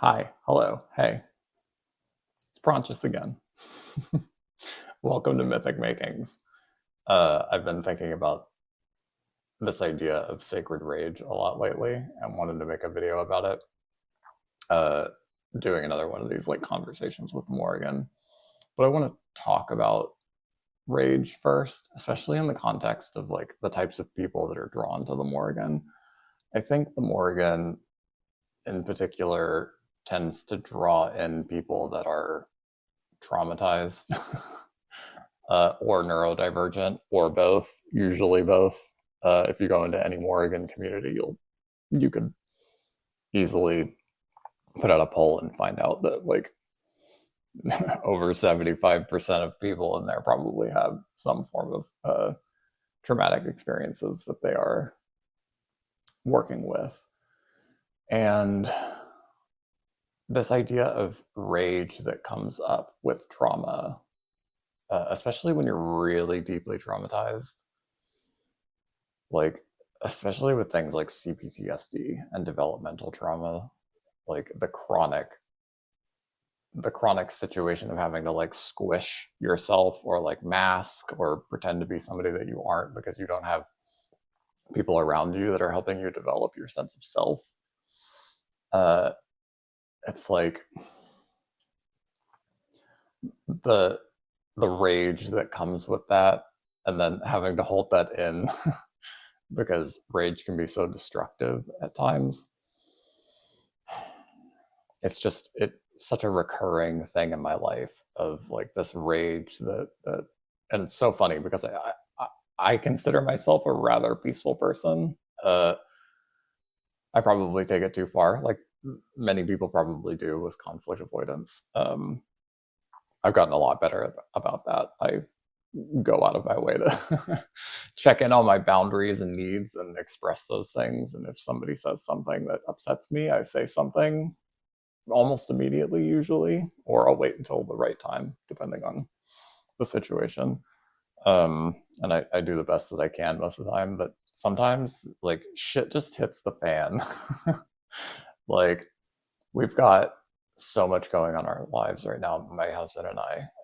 Hi, hello, hey, it's Prontius again. Welcome to Mythic Makings. I've been thinking about this idea of sacred rage a lot lately and wanted to make a video about it. Doing another one of these like conversations with Morrigan. But I want to talk about rage first, especially in the context of like the types of people that are drawn to the Morrigan. I think the Morrigan in particular tends to draw in people that are traumatized or neurodivergent or both, usually both. If you go into any Morrigan community, you could easily put out a poll and find out that like over 75% of people in there probably have some form of traumatic experiences that they are working with. And this idea of rage that comes up with trauma, especially when you're really deeply traumatized, like especially with things like CPTSD and developmental trauma, like the chronic situation of having to like squish yourself or like mask or pretend to be somebody that you aren't because you don't have people around you that are helping you develop your sense of self. It's like the rage that comes with that, and then having to hold that in because rage can be so destructive at times. It's such a recurring thing in my life of like this rage that and it's so funny because I consider myself a rather peaceful person. I probably take it too far, like many people probably do with conflict avoidance. I've gotten a lot better about that. I go out of my way to check in on my boundaries and needs and express those things. And if somebody says something that upsets me, I say something almost immediately, usually, or I'll wait until the right time, depending on the situation. And I do the best that I can most of the time, but sometimes like shit just hits the fan. Like we've got so much going on in our lives right now, my husband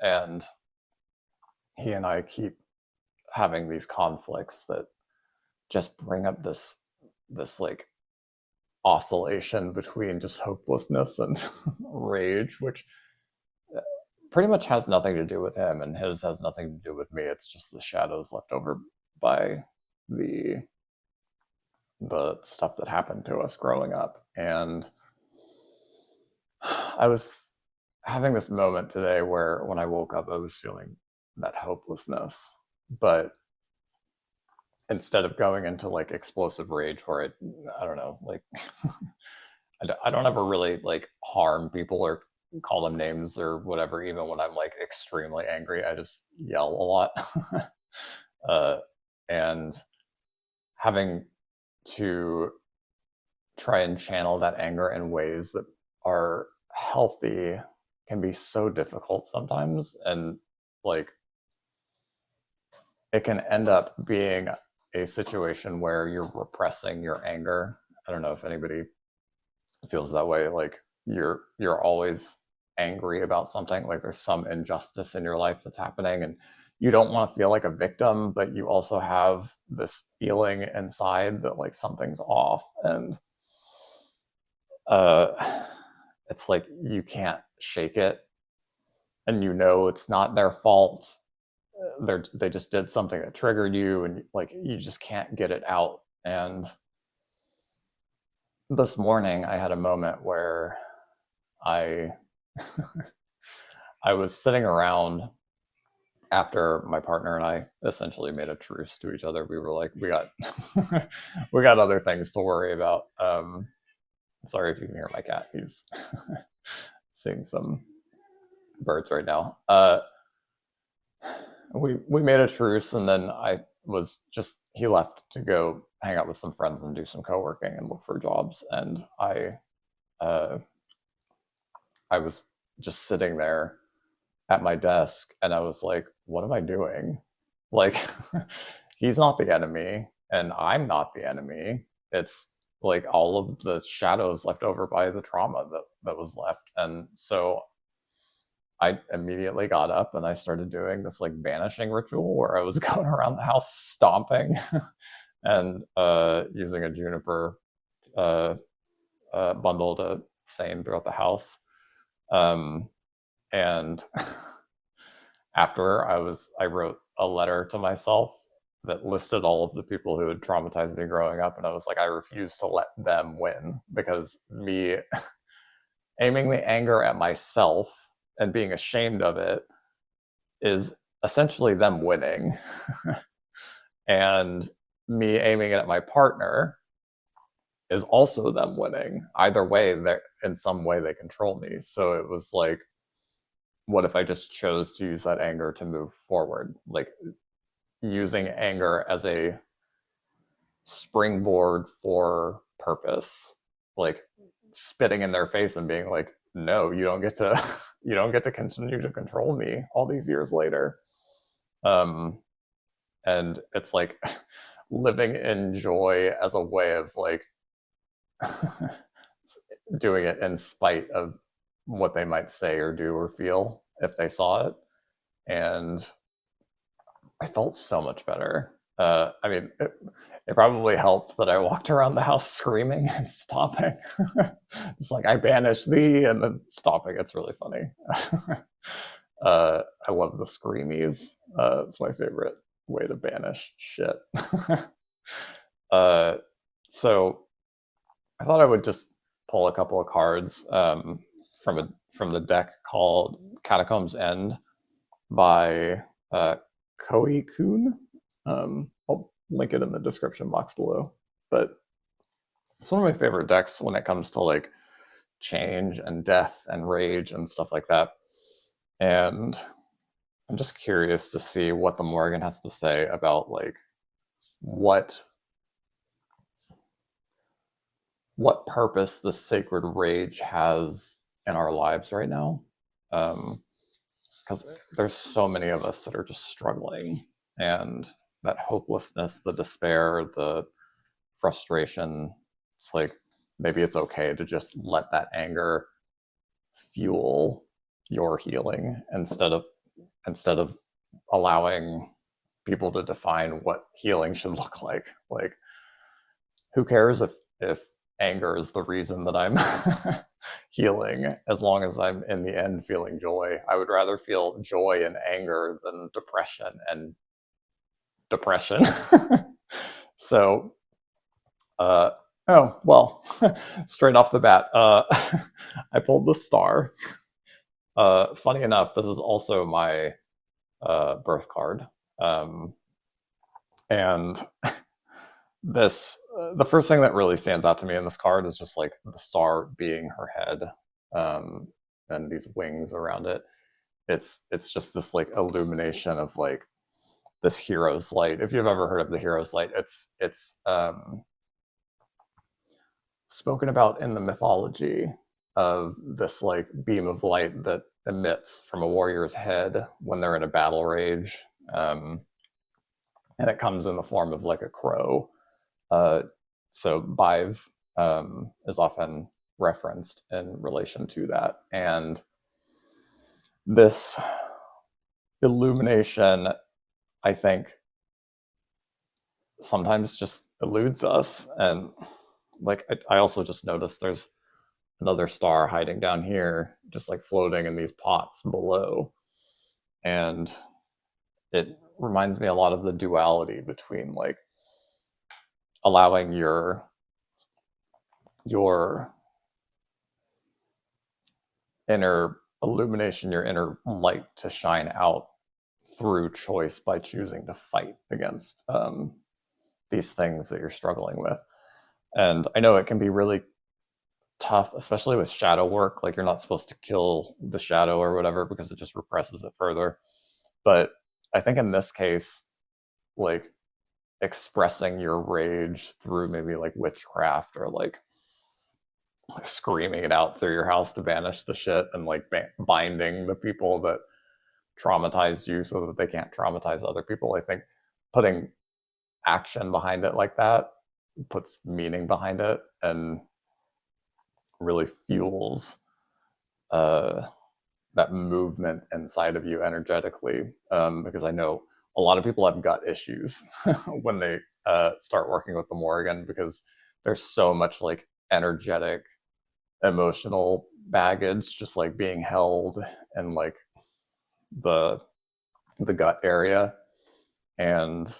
and he and I keep having these conflicts that just bring up this like oscillation between just hopelessness and rage, which pretty much has nothing to do with him, and his has nothing to do with me. It's just the shadows left over by the stuff that happened to us growing up. And I was having this moment today where when I woke up, I was feeling that hopelessness, but instead of going into like explosive rage where I don't know, like I don't ever really like harm people or call them names or whatever, even when I'm like extremely angry. I just yell a lot. And having to try and channel that anger in ways that are healthy can be so difficult sometimes. And like it can end up being a situation where you're repressing your anger. I don't know if anybody feels that way. Like you're always angry about something, like there's some injustice in your life that's happening and you don't want to feel like a victim, but you also have this feeling inside that like something's off. And it's like you can't shake it, and you know it's not their fault. They just did something that triggered you, and like you just can't get it out. And this morning I had a moment where I I was sitting around after my partner and I essentially made a truce to each other. We were like, we got we got other things to worry about. Sorry if you can hear my cat. He's seeing some birds right now. We made a truce, and then he left to go hang out with some friends and do some co-working and look for jobs. And I was just sitting there at my desk, and I was like, what am I doing? Like, he's not the enemy, and I'm not the enemy. It's like all of the shadows left over by the trauma that was left. And so I immediately got up and I started doing this like banishing ritual where I was going around the house stomping and using a juniper uh, bundle to sane throughout the house. And after I wrote a letter to myself that listed all of the people who had traumatized me growing up, and I was like, I refuse to let them win, because me aiming the anger at myself and being ashamed of it is essentially them winning. And me aiming it at my partner is also them winning. Either way, they're in some way they control me. So it was like, what if I just chose to use that anger to move forward? Like using anger as a springboard for purpose, like spitting in their face and being like, no, you don't get to you don't get to continue to control me all these years later. And it's like living in joy as a way of like doing it in spite of what they might say or do or feel if they saw it. And I felt so much better. I mean, it probably helped that I walked around the house screaming and stomping. Just like, I banish thee, and then stomping. It's really funny. I love the screamies. It's my favorite way to banish shit. So I thought I would just pull a couple of cards from the deck called Catacombs End by Koi Kun. I'll link it in the description box below. But it's one of my favorite decks when it comes to like change and death and rage and stuff like that. And I'm just curious to see what the Morrigan has to say about like what purpose the sacred rage has in our lives right now. Because there's so many of us that are just struggling, and that hopelessness, the despair, the frustration, it's like maybe it's okay to just let that anger fuel your healing instead of allowing people to define what healing should look like. Like, who cares if anger is the reason that I'm healing, as long as I'm in the end feeling joy. I would rather feel joy and anger than depression and depression. So oh well, straight off the bat, I pulled the star. Funny enough, this is also my birth card. And this the first thing that really stands out to me in this card is just like the star being her head, and these wings around it. It's just this like illumination of like this hero's light. If you've ever heard of the hero's light, it's spoken about in the mythology of this like beam of light that emits from a warrior's head when they're in a battle rage, and it comes in the form of like a crow. So Bive is often referenced in relation to that, and this illumination, I think, sometimes just eludes us. And like I also just noticed there's another star hiding down here, just like floating in these pots below, and it reminds me a lot of the duality between like allowing your inner illumination, your inner light to shine out through choice by choosing to fight against these things that you're struggling with. And I know it can be really tough, especially with shadow work. Like, you're not supposed to kill the shadow or whatever because it just represses it further. But I think in this case, like, expressing your rage through maybe like witchcraft or like screaming it out through your house to banish the shit, and like binding the people that traumatized you so that they can't traumatize other people. I think putting action behind it like that puts meaning behind it and really fuels that movement inside of you energetically. Because I know a lot of people have gut issues when they start working with the Morrigan, because there's so much like energetic, emotional baggage just like being held in like the gut area. And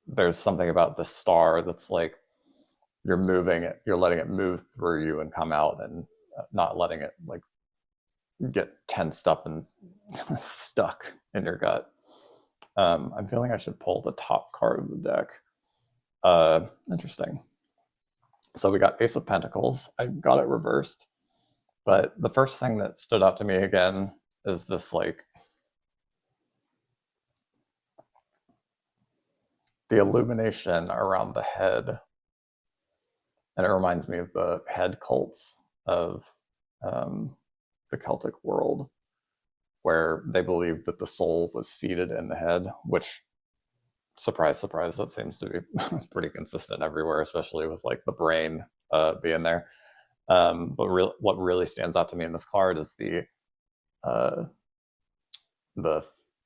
there's something about the star that's like you're moving it, you're letting it move through you and come out, and not letting it like get tensed up and stuck in your gut. I'm feeling I should pull the top card of the deck. Interesting. So we got Ace of Pentacles. I got it reversed, but the first thing that stood out to me again is this like the illumination around the head. And it reminds me of the head cults of the Celtic world, where they believed that the soul was seated in the head, which, surprise, surprise, that seems to be pretty consistent everywhere, especially with like the brain being there. But what really stands out to me in this card is the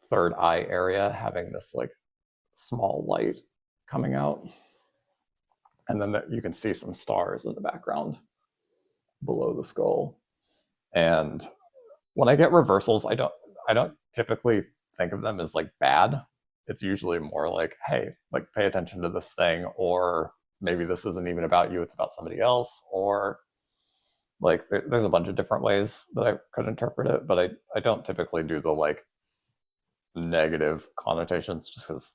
third eye area having this like small light coming out. And then you can see some stars in the background below the skull. And when I get reversals, I don't typically think of them as like bad. It's usually more like, hey, like pay attention to this thing, or maybe this isn't even about you, it's about somebody else, or like there's a bunch of different ways that I could interpret it, but I don't typically do the like negative connotations, just because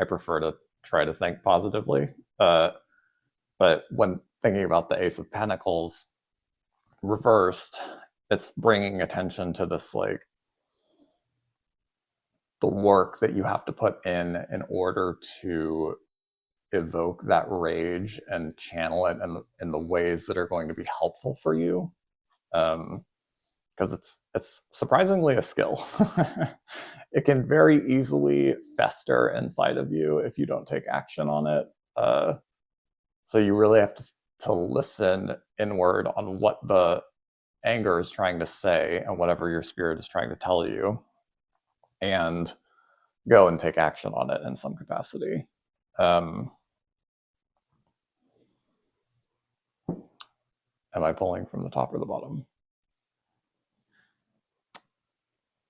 I prefer to try to think positively. But when thinking about the Ace of Pentacles reversed, it's bringing attention to this like the work that you have to put in order to evoke that rage and channel it in the ways that are going to be helpful for you. Because it's surprisingly a skill. It can very easily fester inside of you if you don't take action on it. So you really have to listen inward on what the anger is trying to say and whatever your spirit is trying to tell you, and go and take action on it in some capacity. Am I pulling from the top or the bottom?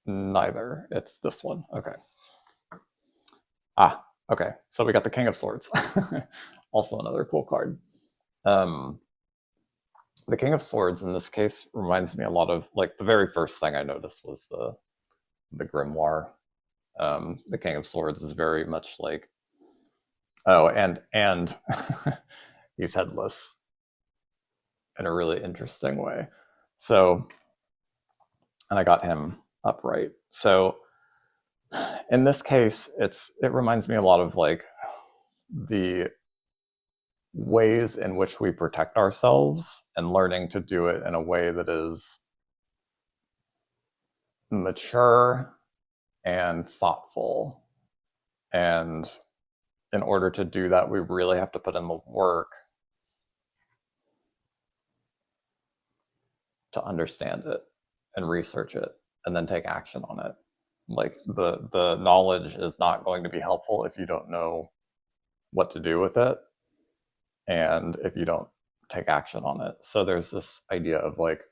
Neither. It's this one. Okay. Okay. So we got the King of Swords. Also another cool card. The King of Swords in this case reminds me a lot of like the very first thing I noticed was the grimoire. The King of Swords is very much like, oh, and he's headless in a really interesting way. So, and I got him upright. So in this case, it reminds me a lot of like the ways in which we protect ourselves and learning to do it in a way that is mature and thoughtful. And in order to do that, we really have to put in the work to understand it and research it and then take action on it. Like the knowledge is not going to be helpful if you don't know what to do with it and if you don't take action on it. So there's this idea of like,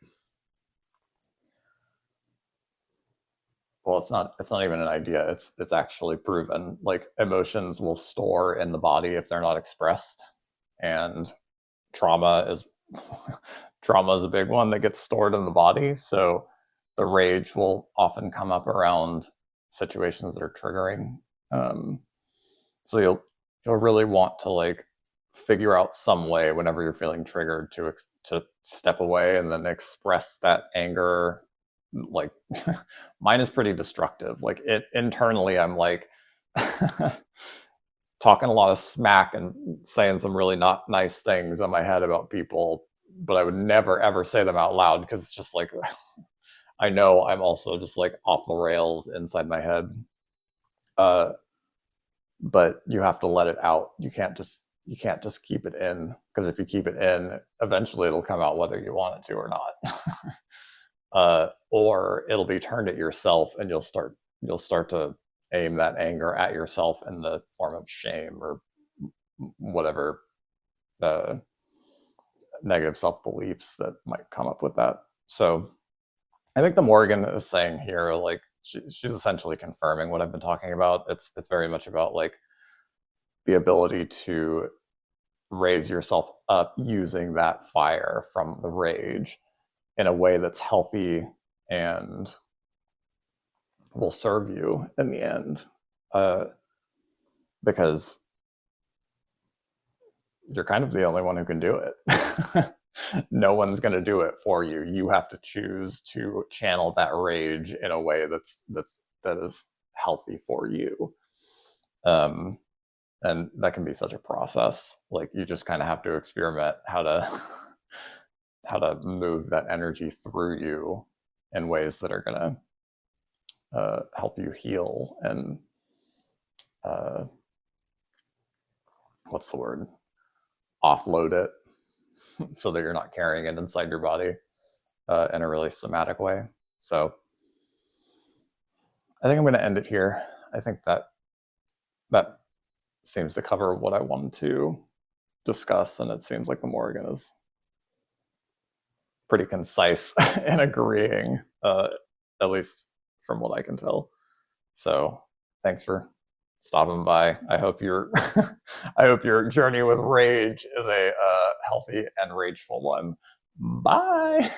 well, it's not even an idea, it's actually proven. Like emotions will store in the body if they're not expressed, and trauma is a big one that gets stored in the body. So the rage will often come up around situations that are triggering. So you'll really want to like figure out some way whenever you're feeling triggered to step away and then express that anger. Like mine is pretty destructive. Like it internally, I'm like talking a lot of smack and saying some really not nice things in my head about people, but I would never ever say them out loud because it's just like I know I'm also just like off the rails inside my head. But you have to let it out. You can't just you can't just keep it in, because if you keep it in, eventually it'll come out whether you want it to or not. Or it'll be turned at yourself, and you'll start to aim that anger at yourself in the form of shame or whatever negative self-beliefs that might come up with that. So I think the Morrigan is saying here, like, she's essentially confirming what I've been talking about. It's very much about like the ability to raise yourself up using that fire from the rage in a way that's healthy and will serve you in the end, because you're kind of the only one who can do it. No one's going to do it for you. You have to choose to channel that rage in a way that is healthy for you. And that can be such a process. Like, you just kind of have to experiment how to move that energy through you in ways that are going to help you heal and what's the word? Offload it so that you're not carrying it inside your body in a really somatic way. So I think I'm going to end it here. I think that seems to cover what I wanted to discuss, and it seems like the Morrigan is pretty concise in agreeing, at least from what I can tell. So thanks for stopping by. I hope your I hope your journey with rage is a healthy and rageful one. Bye.